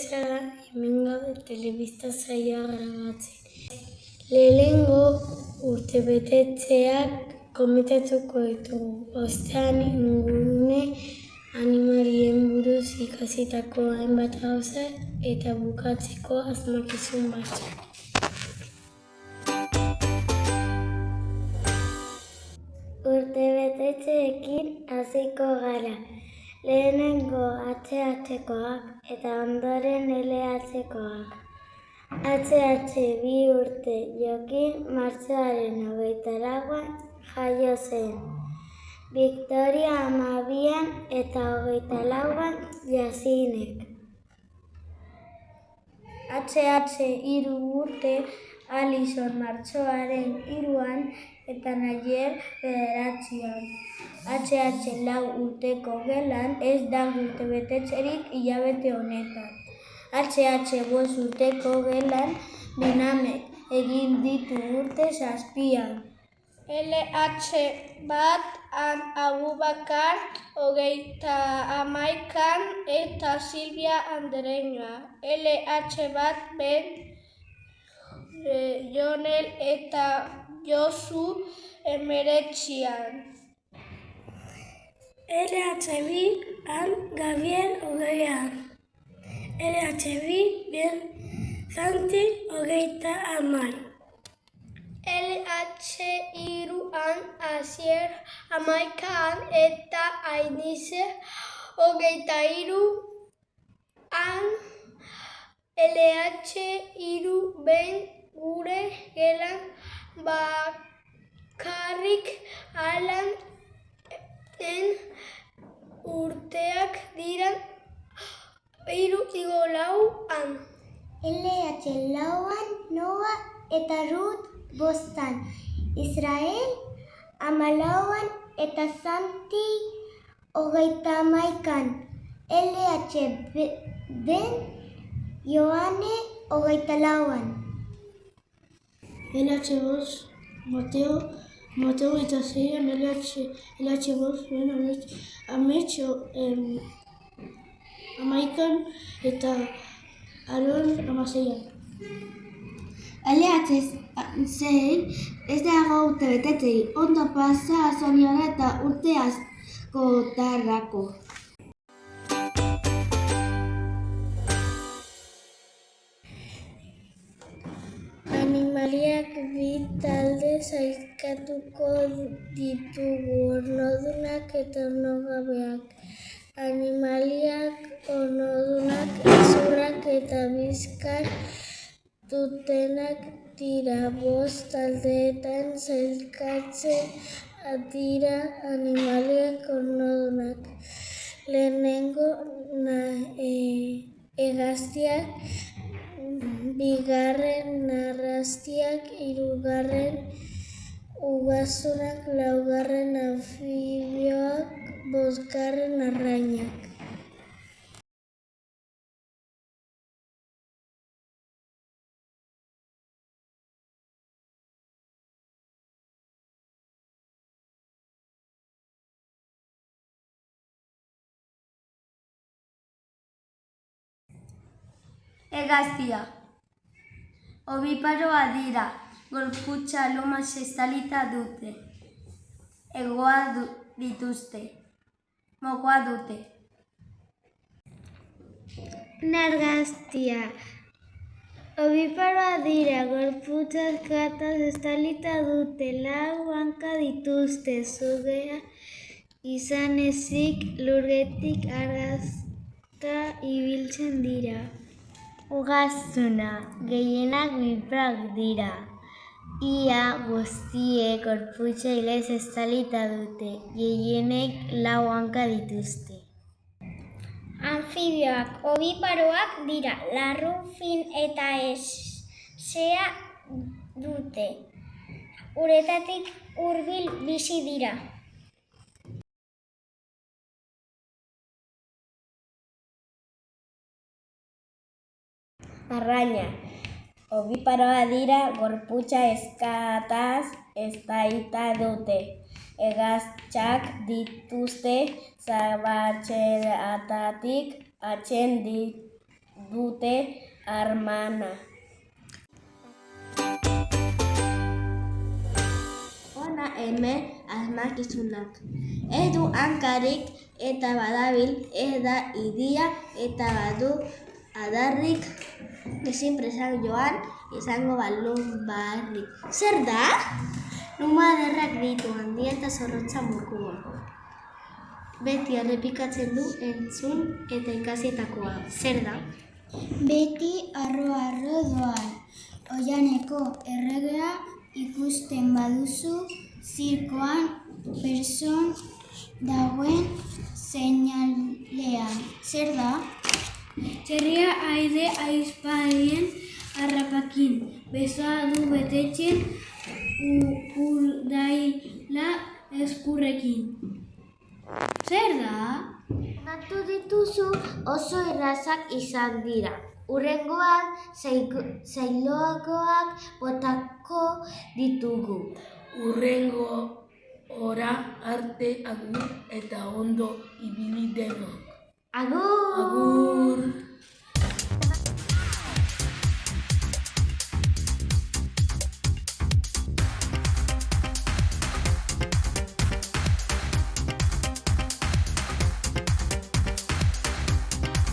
zara hemengo telebista saioa grabatzen. Lehenengo urtebetetzeak komentatuko ditugu. Ostean ingurune animalien buruz ikasitako hainbat gauza eta bukatzeko asmakizun batzuk. Urtebetetzeekin hasiko gara. Lehenengo HH-koak eta ondoren LH-koak. HH 2 urte Jokin martxoaren 24an jaio zen. Victoria 12an eta 24an Jasinek. HH 3 urte Alison martxoaren 3an eta Nayer 9an. HH 4 urteko Gelan ez da urtebetetzerik hilabete honetan. HH 5 urteko Gelan Dinamek egin ditu urte 7an. LH 1 Abubakar 31an eta Silvia Andereñoa. LH 1 Ben Jonel eta Josu 19an. LH 2 Gabriel 20an. LH 2 Ben Santi 30an. LH 3 Asier 11an eta Ainize 23an. LH 3 Ben gure Gelan bakarrik Alan urteak dira 34an. LH 4an Noa eta Ruth 5an. Israel 14an eta Santi 31an. LH Ben Joane 24an. LH 5 Mateo eta 6an. LH 5 Ben Amets 11an eta Aaron 16an. LH 6 ez dago urtebetetzerik, ondo pasa Soniara eta urte askotarako. Animaliak bi talde sailkatuko ditugu, ornodunak eta ornogabeak. Animaliak ornodunak hezurrak eta bizkar dutenak dira. 5 taldeetan sailkatzen dira animaliak ornodunak. Lehenengo hegaztiak, bigarren narrastiak, hirugarren ugaztunak, laugarren anfibioak, bosgarren arrainak. Hegaztia. Obiparoa dira, gorputza lomaz estalita dute. Hegoa dituzte. Mokoa dute. Nargaztia. Obiparoa dira, gorputza kataz estalita dute. 4 hanka dituzte. Sugea izan ezik lurretik argazta ibiltzen dira. Ugaztuna, gehienak biparoak dira. Ia guztiek gorputza ilez estalita dute, gehienek 4 hanka dituzte. Anfibioak, obiparoak dira, larru fin eta hezea dute. Uretatik hurbil bizi dira. Arraina. Obiparoa dira, gorputza eskataz estalita dute. Hegaztiak dituzte, zabatxeratatik dute harmana. Hona hemen asmakizunak. Ez du hankarik eta badabil, ez da idia eta badu adarrik, ezin presak joan izango balun barrik. Zer da? Numa adarrak ditu, handia eta zorrotza mukua. Beti errepikatzen du entzun eta ikasietakoa. Zer da? Beti arro-arro doan, oianeko erregea ikusten baduzu, zirkoan person dagoen seinalean. Zer da? Txerria aide aizparien harrapakin, besoa du betetzen urdaila eskurrekin. Zer da? Natu dituzu oso errazak izan dira. Urrengoan zailoagoak botako ditugu. Urrengo ora arte agur eta ondo ibili denok. Agur! Agur!